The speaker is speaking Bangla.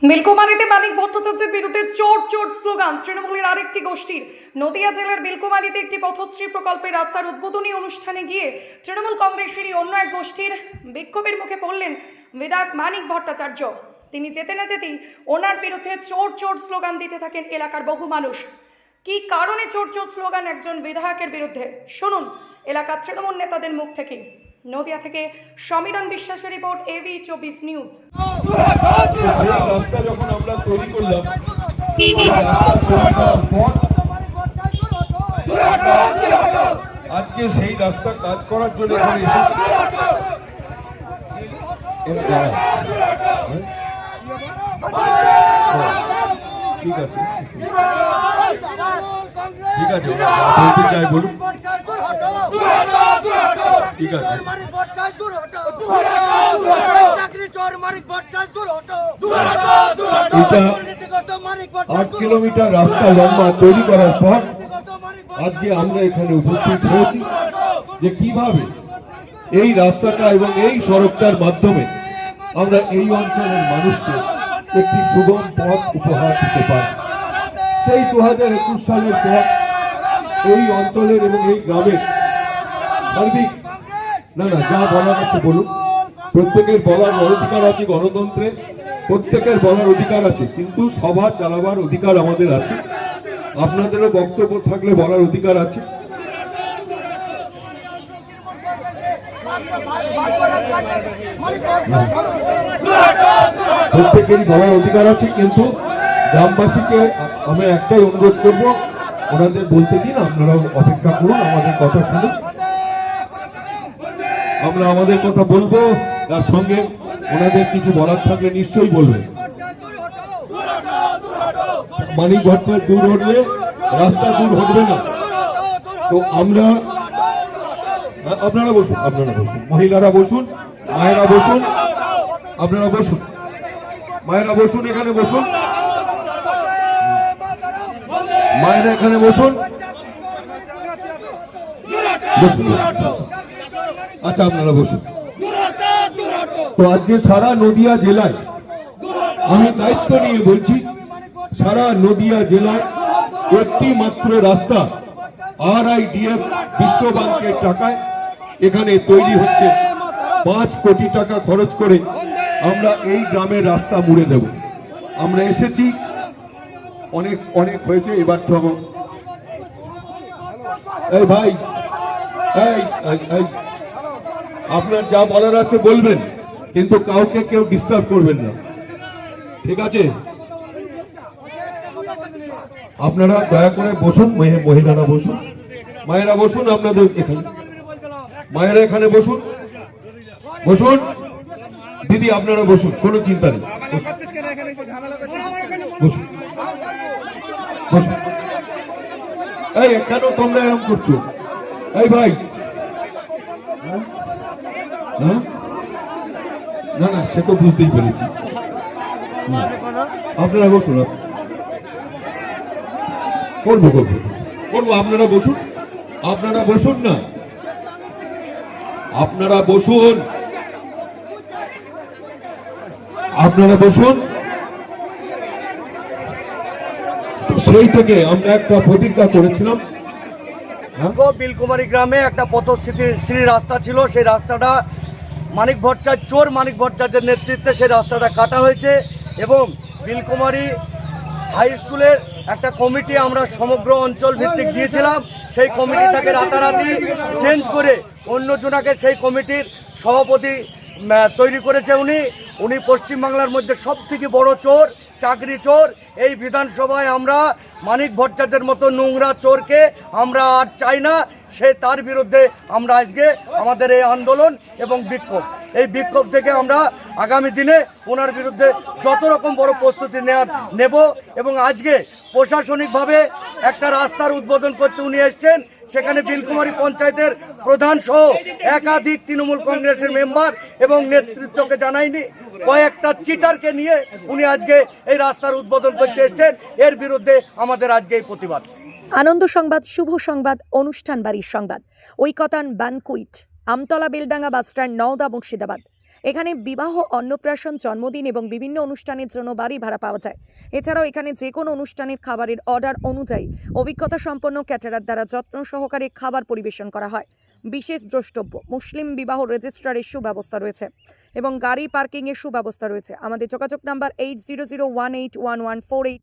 বিলকুমারীতে মানিক ভট্টাচার্যের বিরুদ্ধে চোর চোর স্লোগান তৃণমূলের আরেকটি গোষ্ঠীর। নদিয়া জেলার বিলকুমারীতে একটি পথশ্রী প্রকল্পের রাস্তার উদ্বোধনী অনুষ্ঠানে গিয়ে তৃণমূল কংগ্রেসেরই অন্য এক গোষ্ঠীর বিক্ষোভের মুখে পড়লেন বিধায়ক মানিক ভট্টাচার্য। তিনি যেতে না যেতেই ওনার বিরুদ্ধে চোর চোর স্লোগান দিতে থাকেন এলাকার বহু মানুষ। কি কারণে চোর চোর স্লোগান একজন বিধায়কের বিরুদ্ধে, শুনুন এলাকার তৃণমূল নেতাদের মুখ থেকে। নদিয়া থেকে সমীরণ বিশ্বাসের রিপোর্ট, AV24 নিউজ। রাস্তা যখন আমরা তৈরি করলাম, আজকে সেই রাস্তা কাজ করার জন্য এখানে ঠিক আছে ঠিক আছে বলতে চাই, বলুন। ঠিক আছে, 8 কিলোমিটার রাস্তা লম্বা তৈরি করার পর আজকে আমরা এখানে উপস্থিত হয়েছি যে কিভাবে এই রাস্তাটা এবং এই সড়কটার মাধ্যমে আমরা এই অঞ্চলের মানুষকে একটি সুগম পথ উপহার দিতে পারি। সেই 2021 সালের পর এই অঞ্চলের এবং এই গ্রামের সার্বিক যা বলার আছে বলুন। প্রত্যেকের বলার অধিকার আছে, গণতন্ত্রে প্রত্যেকের বলার অধিকার আছে, কিন্তু সভা চালাবার অধিকার আমাদের আছে। আপনাদেরও বক্তব্য থাকলে বলার অধিকার আছে। প্রত্যেকেরই বলার অধিকার আছে, কিন্তু গ্রামবাসীকে আমি একটাই অনুরোধ করব, ওনাদের বলতে দিন, আপনারাও অপেক্ষা করুন, আমাদের কথা শুনুন। আমরা আমাদের কথা বলবো, তার সঙ্গে ওনাদের কিছু বলার থাকলে নিশ্চয়ই বলবেন। মানিক ভট্টাচার্য দূর হটলে রাস্তা দূর হটবে না। তো আপনারা বসুন, মহিলারা বসুন, মায়েরা বসুন, আপনারা বসুন, মায়েরা বসুন, এখানে বসুন, মায়েরা এখানে বসুন। আচ্ছা, আপনারা বসুন। তো আজকে সারা নদিয়া জেলায় আমি দায়িত্ব নিয়ে বলছি, সারা নদিয়া জেলায় একটি মাত্র রাস্তা RIDF বিশ্ব ব্যাংকের টাকায় এখানে তৈরি হচ্ছে। 5 কোটি টাকা খরচ করে আমরা এই গ্রামের রাস্তা মুড়ে দেব। আমরা এসেছি, অনেক অনেক হয়েছে, এবার তো এই ভাই, এই আপনার যা বলার আছে বলবেন, কিন্তু কাউকে কেউ ডিস্টার্ব করবেন না, ঠিক আছে? আপনারা দয়া করে বসুন, মহিলারা বসুন, মায়েরা বসুন, আপনাদের এখানে মায়েরা এখানে বসুন, বসুন দিদি, আপনারা বসুন, কোনো চিন্তা নেই, বসুন বসুন। এই কেন তোমরা এরকম করছো? এই ভাই, না সে তো বুঝতেই পেরেছি। আপনারা বসুন, করবো, আপনারা বসুন, আপনারা বসুন না, আপনারা বসুন, আপনারা বসুন। সেই থেকে আমরা একটা প্রতিজ্ঞা করেছিলাম। বিলকুমারী গ্রামে একটা পথশ্রী রাস্তা ছিল, সেই রাস্তাটা মানিক ভট্টাচার্যের নেতৃত্বে সেই রাস্তাটা কাটা হয়েছে এবং বিলকুমারী হাই স্কুলের একটা কমিটি আমরা সমগ্র অঞ্চল ভিত্তিক দিয়েছিলাম। সেই কমিটিটাকে রাতারাতি চেঞ্জ করে অন্য জনাকে সেই কমিটির সভাপতি তৈরি করেছে। উনি পশ্চিমবাংলার মধ্যে সবথেকে বড় চোর, চাকরি চোর। এই বিধানসভায় আমরা মানিক ভট্টাচার্যের মতো নোংরা চোরকে আমরা আর চাই না। তার বিরুদ্ধে আমরা আজকে আমাদের এই আন্দোলন এবং এই বিক্ষোভ থেকে আমরা আগামী দিনে ওনার বিরুদ্ধে যত রকম বড় প্রস্তুতি নেব এবং আজকে প্রশাসনিকভাবে একটা রাস্তার উদ্বোধন করতে উনি এসছেন। সেখানে বিলকুমারী পঞ্চায়েতের প্রধান সহ একাধিক তৃণমূল কংগ্রেসের মেম্বার এবং নেতৃত্বকে জানায়নি, কয়েকটা চিটারকে নিয়ে উনি আজকে এই রাস্তার উদ্বোধন করতে এসেছেন। এর বিরুদ্ধে আমাদের আজকে এই প্রতিবাদ। আনন্দ সংবাদ, শুভ সংবাদ, অনুষ্ঠান বাড়ির সংবাদ, ঐকতান, বানকুইট, আমতলা, বেলডাঙ্গা বাসস্ট্যান্ড, নওদা, মুর্শিদাবাদ। এখানে বিবাহ, অন্নপ্রাশন, জন্মদিন এবং বিভিন্ন অনুষ্ঠানের জন্য বাড়ি ভাড়া পাওয়া যায়। এছাড়াও এখানে যে কোনো অনুষ্ঠানের খাবারের অর্ডার অনুযায়ী অভিজ্ঞতা সম্পন্ন ক্যাটারার দ্বারা যত্ন সহকারে খাবার পরিবেশন করা হয়। বিশেষ দ্রষ্টব্য, মুসলিম বিবাহ রেজিস্ট্রারের সুব্যবস্থা রয়েছে এবং গাড়ি পার্কিংয়ের সুব্যবস্থা রয়েছে। আমাদের যোগাযোগ নাম্বার 8001811148।